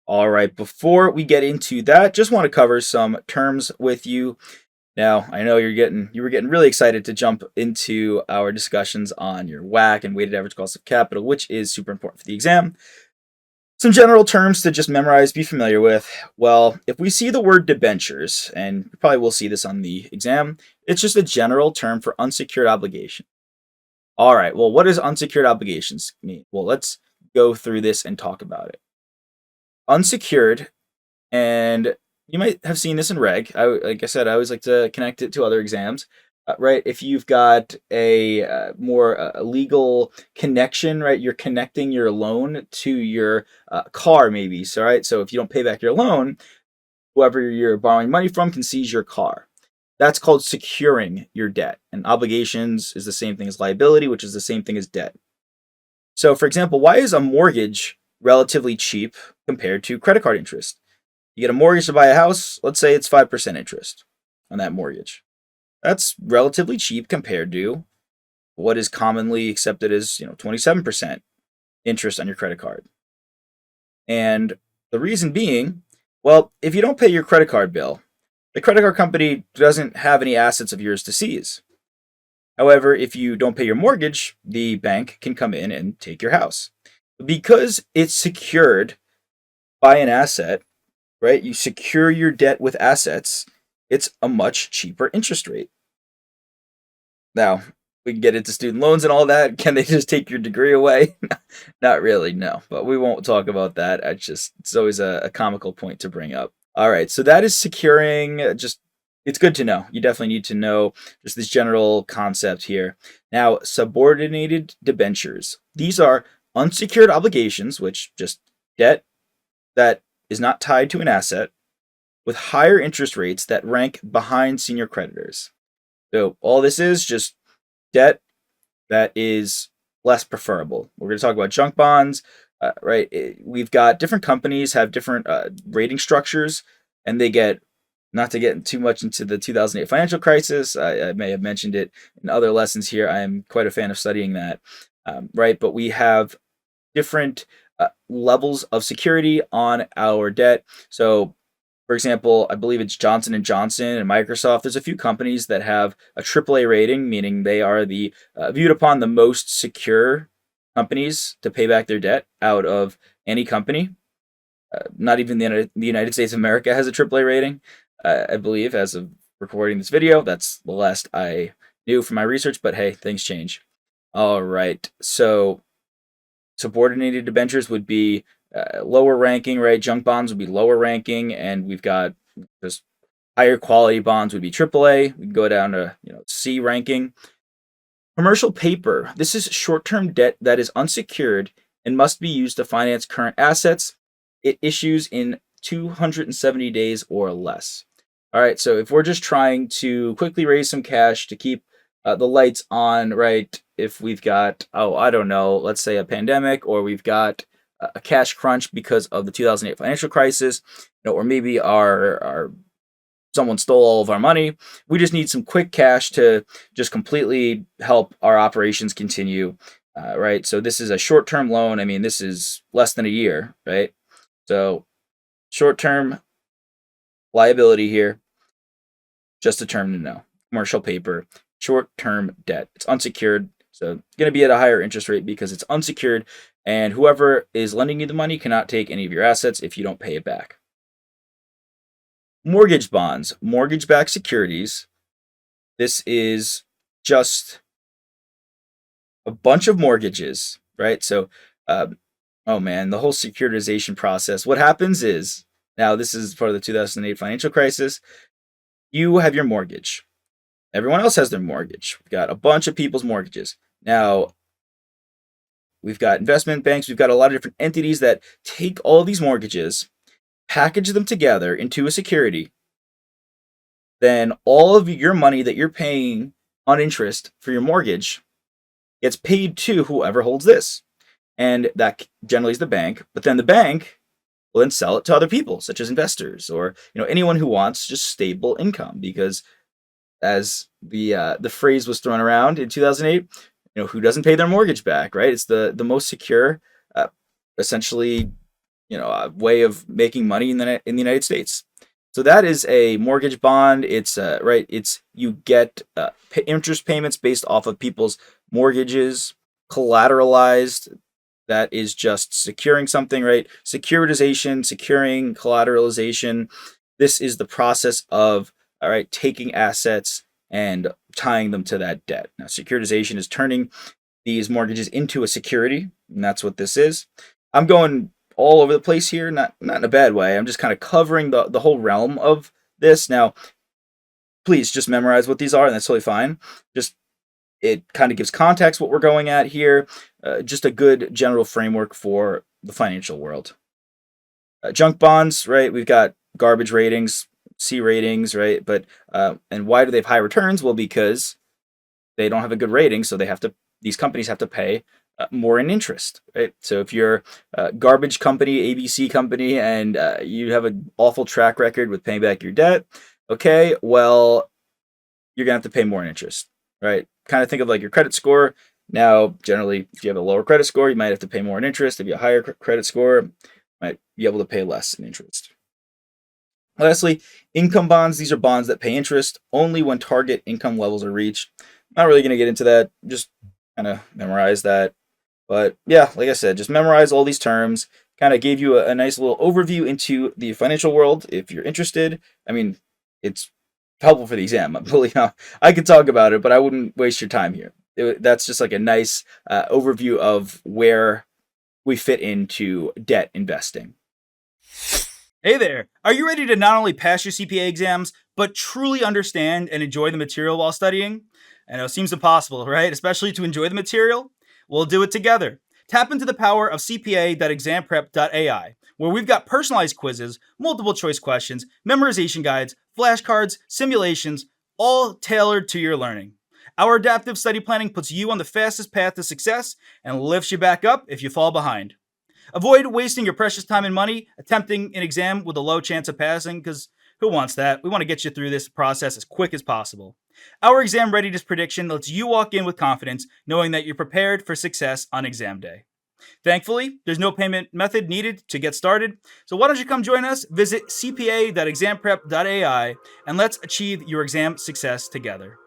All right, before we get into that, just want to cover some terms with you. Now, I know you were getting really excited to jump into our discussions on your WACC and weighted average cost of capital, which is super important for the exam. Some general terms to just memorize, be familiar with. Well, if we see the word debentures, and you probably will see this on the exam, it's just a general term for unsecured obligation. All right, well, what does unsecured obligations mean? Well, let's go through this and talk about it. Unsecured, and you might have seen this in reg. Like I said, I always like to connect it to other exams. Right, if you've got a more legal connection, right, you're connecting your loan to your car, maybe. So, right, so if you don't pay back your loan, whoever you're borrowing money from can seize your car. That's called securing your debt. And obligations is the same thing as liability, which is the same thing as debt. So, for example, why is a mortgage relatively cheap compared to credit card interest? You get a mortgage to buy a house, let's say it's 5% interest on that mortgage. That's relatively cheap compared to what is commonly accepted as, 27% interest on your credit card. And the reason being, well, if you don't pay your credit card bill, the credit card company doesn't have any assets of yours to seize. However, if you don't pay your mortgage, the bank can come in and take your house. Because it's secured by an asset, right? You secure your debt with assets, it's a much cheaper interest rate. Now, we can get into student loans and all that. Can they just take your degree away? Not really, no. But we won't talk about that. It's always a comical point to bring up. All right, so that is securing. It's good to know. You definitely need to know just this general concept here. Now, subordinated debentures. These are unsecured obligations, which just debt that is not tied to an asset, with higher interest rates that rank behind senior creditors. So all this is just debt that is less preferable. We're going to talk about junk bonds, right? We've got different companies have different rating structures, and they get, not to get too much into the 2008 financial crisis. I may have mentioned it in other lessons here. I am quite a fan of studying that, right? But we have different levels of security on our debt. So, for example, I believe it's Johnson and Johnson and Microsoft. There's a few companies that have a AAA rating, meaning they are the viewed upon the most secure companies to pay back their debt out of any company. Not even the United States of America has a AAA rating, I believe, as of recording this video. That's the last I knew from my research, but hey, things change. All right, so subordinated debentures would be lower ranking, right? Junk bonds would be lower ranking, and we've got just higher quality bonds would be AAA. We can go down to C ranking. Commercial paper. This is short-term debt that is unsecured and must be used to finance current assets. It issues in 270 days or less. All right, so if we're just trying to quickly raise some cash to keep the lights on, right? If we've got, I don't know, let's say a pandemic, or we've got a cash crunch because of the 2008 financial crisis, or maybe our someone stole all of our money. We just need some quick cash to just completely help our operations continue, right? So this is a short-term loan. I mean, this is less than a year, right? So short-term liability here, just a term to know. Commercial paper, short-term debt. It's unsecured, so it's going to be at a higher interest rate because it's unsecured, and whoever is lending you the money cannot take any of your assets if you don't pay it back. Mortgage bonds, mortgage-backed securities. This is just a bunch of mortgages, right? So, oh man, the whole securitization process. What happens is, now this is part of the 2008 financial crisis, you have your mortgage. Everyone else has their mortgage. We've got a bunch of people's mortgages. Now, we've got investment banks. We've got a lot of different entities that take all of these mortgages, package them together into a security. Then all of your money that you're paying on interest for your mortgage gets paid to whoever holds this. And that generally is the bank. But then the bank will then sell it to other people, such as investors or anyone who wants just stable income, because as the phrase was thrown around in 2008, who doesn't pay their mortgage back, right? It's the most secure, essentially, way of making money in the United States. So that is a mortgage bond. It's right. It's you get interest payments based off of people's mortgages, collateralized. That is just securing something, right? Securitization, securing collateralization. This is the process of, all right, taking assets and tying them to that debt. Now, securitization is turning these mortgages into a security, and that's what this is. I'm going all over the place here, not in a bad way. I'm just kind of covering the whole realm of this. Now, please just memorize what these are, and that's totally fine. Just it kind of gives context what we're going at here. Just a good general framework for the financial world. Junk bonds, right? We've got garbage ratings, C ratings, right? But and why do they have high returns? Well, because they don't have a good rating, so these companies have to pay more in interest, right? So if you're a garbage company, ABC company, and you have an awful track record with paying back your debt, okay, well, you're gonna have to pay more in interest, right? Kind of think of like your credit score. Now, generally, if you have a lower credit score, you might have to pay more in interest. If you have a higher credit score, you might be able to pay less in interest. Lastly, income bonds. These are bonds that pay interest only when target income levels are reached. Not really going to get into that. Just kind of memorize that. But yeah, like I said, just memorize all these terms. Kind of gave you a nice little overview into the financial world. If you're interested, I mean, it's helpful for the exam. I could talk about it, but I wouldn't waste your time here. That's just like a nice overview of where we fit into debt investing. Hey there! Are you ready to not only pass your CPA exams, but truly understand and enjoy the material while studying? I know it seems impossible, right? Especially to enjoy the material? We'll do it together. Tap into the power of CPA.examprep.ai, where we've got personalized quizzes, multiple choice questions, memorization guides, flashcards, simulations, all tailored to your learning. Our adaptive study planning puts you on the fastest path to success and lifts you back up if you fall behind. Avoid wasting your precious time and money attempting an exam with a low chance of passing, because who wants that? We want to get you through this process as quick as possible. Our exam readiness prediction lets you walk in with confidence, knowing that you're prepared for success on exam day. Thankfully, there's no payment method needed to get started, so why don't you come join us? Visit cpa.examprep.ai and let's achieve your exam success together.